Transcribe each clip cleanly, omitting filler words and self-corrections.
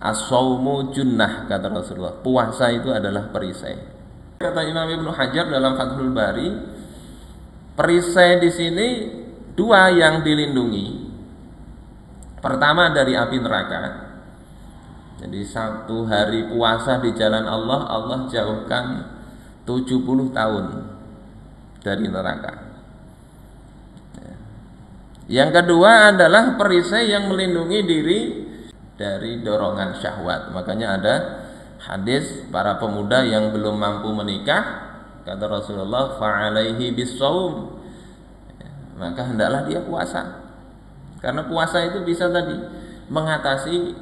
As-shaumu junnah, kata Rasulullah. Puasa itu adalah perisai. Kata Imam Ibnu Hajar dalam Fathul Bari, perisai di sini dua yang dilindungi. Pertama dari api neraka. Jadi satu hari puasa di jalan Allah, Allah jauhkan 70 tahun dari neraka. Yang kedua adalah perisai yang melindungi diri dari dorongan syahwat. Makanya ada hadis para pemuda yang belum mampu menikah, kata Rasulullah, fa'alaihi bis-shaum, maka hendaklah dia puasa. Karena puasa itu bisa tadi mengatasi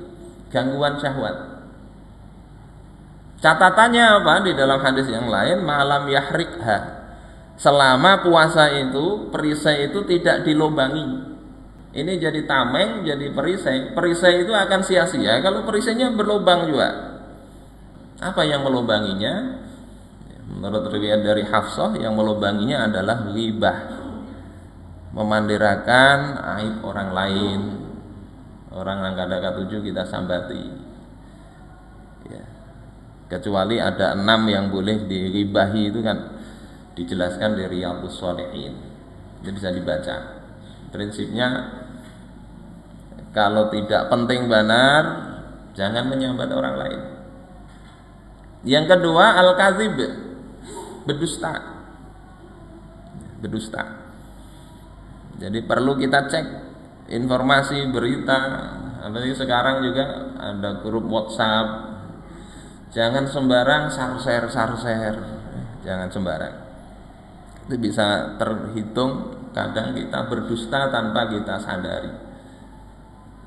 gangguan syahwat. Catatannya apa di dalam hadis yang lain? Malam yahrikha, selama puasa itu perisai itu tidak dilobangi. Ini jadi tameng, jadi perisai. Perisai itu akan sia-sia kalau perisainya berlubang juga. Apa yang melubanginya? Menurut riwayat dari Hafsah, yang melubanginya adalah ghibah, memandirakan aib orang lain. Orang angka 7 kita sambati, ya. Kecuali ada 6 yang boleh dighibahi, itu kan dijelaskan di Riyadhus Shalihin, itu bisa dibaca. Prinsipnya kalau tidak penting benar, jangan menyambat orang lain. Yang kedua, al-kadzib, berdusta. Berdusta. Jadi perlu kita cek informasi berita. Apalagi sekarang juga ada grup WhatsApp. Jangan sembarang share. Jangan sembarang. Itu bisa terhitung kadang kita berdusta tanpa kita sadari.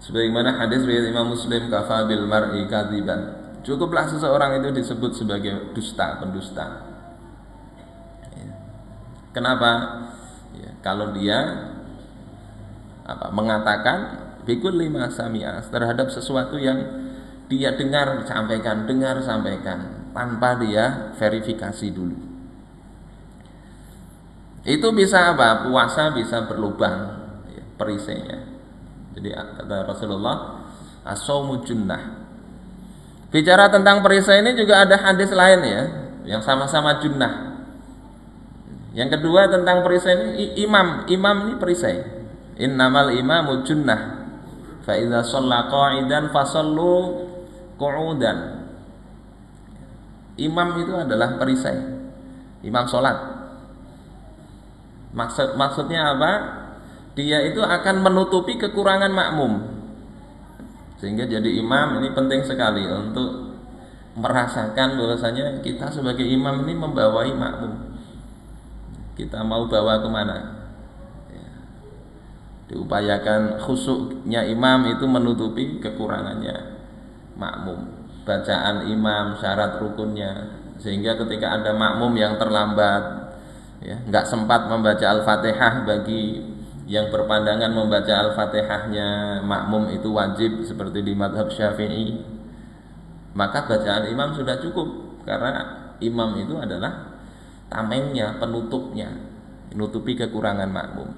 Sebagaimana hadis riwayat Imam Muslim, kafa bil mar'i kadziban, cukuplah seseorang itu disebut sebagai dusta, pendusta. Kenapa? Ya, kalau dia mengatakan bikul lima sami'as, terhadap sesuatu yang dia dengar sampaikan tanpa dia verifikasi dulu. Itu bisa apa? Puasa bisa berlubang, ya, perisainya. Jadi kata Rasulullah, as-shaumu junnah. Bicara tentang perisai ini juga ada hadis lain ya, yang sama-sama junnah. Yang kedua tentang perisai ini, imam ini perisai. Innamal imamu junnah, fa idza shalla qa'idan fasallu qu'udan. Imam itu adalah perisai, imam sholat. Maksudnya apa? Dia itu akan menutupi kekurangan makmum. Sehingga jadi imam ini penting sekali untuk merasakan bahwasanya kita sebagai imam ini membawai makmum. Kita mau bawa kemana? Ya. Diupayakan khusyuknya imam itu menutupi kekurangannya makmum. Bacaan imam, syarat rukunnya, sehingga ketika ada makmum yang terlambat, ya, nggak sempat membaca Al-Fatihah, bagi yang berpandangan membaca Al-Fatihahnya makmum itu wajib seperti di mazhab Syafi'i, maka bacaan imam sudah cukup, karena imam itu adalah tamengnya, penutupnya, menutupi kekurangan makmum.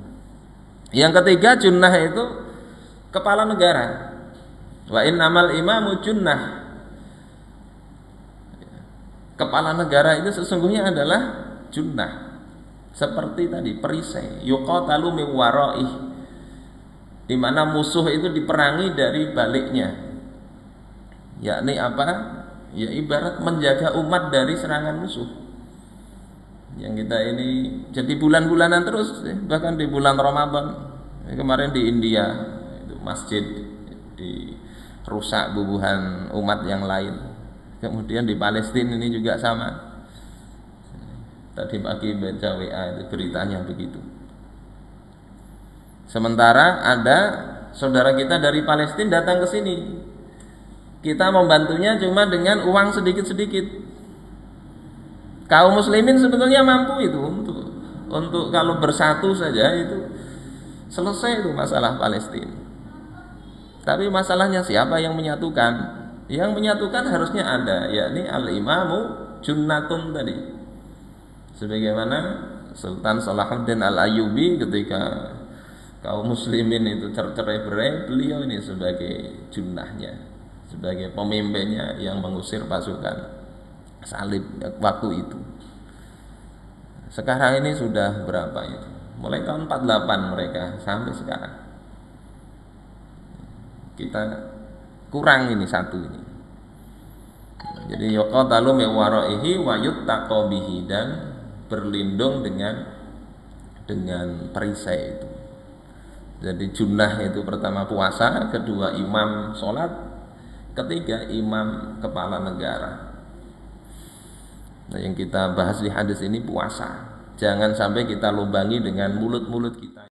Yang ketiga, junnah itu kepala negara. Wa innamal imamu junnah. Kepala negara itu sesungguhnya adalah junnah. Seperti tadi perisai, yuqatalu min waraih, di mana musuh itu diperangi dari baliknya. Yakni apa? Ya ibarat menjaga umat dari serangan musuh. Yang kita ini jadi bulan-bulanan terus, bahkan di bulan Ramadan. Kemarin di India itu masjid dirusak bubuhan umat yang lain. Kemudian di Palestina ini juga sama. Tadi pagi baca WA itu beritanya begitu. Sementara ada saudara kita dari Palestina datang ke sini. Kita membantunya cuma dengan uang sedikit-sedikit. Kaum muslimin sebetulnya mampu itu untuk kalau bersatu saja itu selesai itu masalah Palestina. Tapi masalahnya siapa yang menyatukan? Yang menyatukan harusnya ada, yakni al-imamu junnatun tadi. Sebagaimana Sultan Salahuddin Al-Ayyubi ketika kaum muslimin itu tercerai-berai, beliau ini sebagai junnahnya. sebagai pemimpinnya yang mengusir pasukan salib waktu itu. Sekarang ini sudah berapa itu? Mulai tahun 48 mereka sampai sekarang. Kita kurang ini satu ini. Jadi yuqatalu min waraihi wa yuttaqo bihi, dan berlindung dengan perisai itu. Jadi junnah itu pertama puasa, kedua imam sholat, ketiga imam kepala negara. Nah, yang kita bahas di hadis ini puasa. Jangan sampai kita lubangi dengan mulut-mulut kita.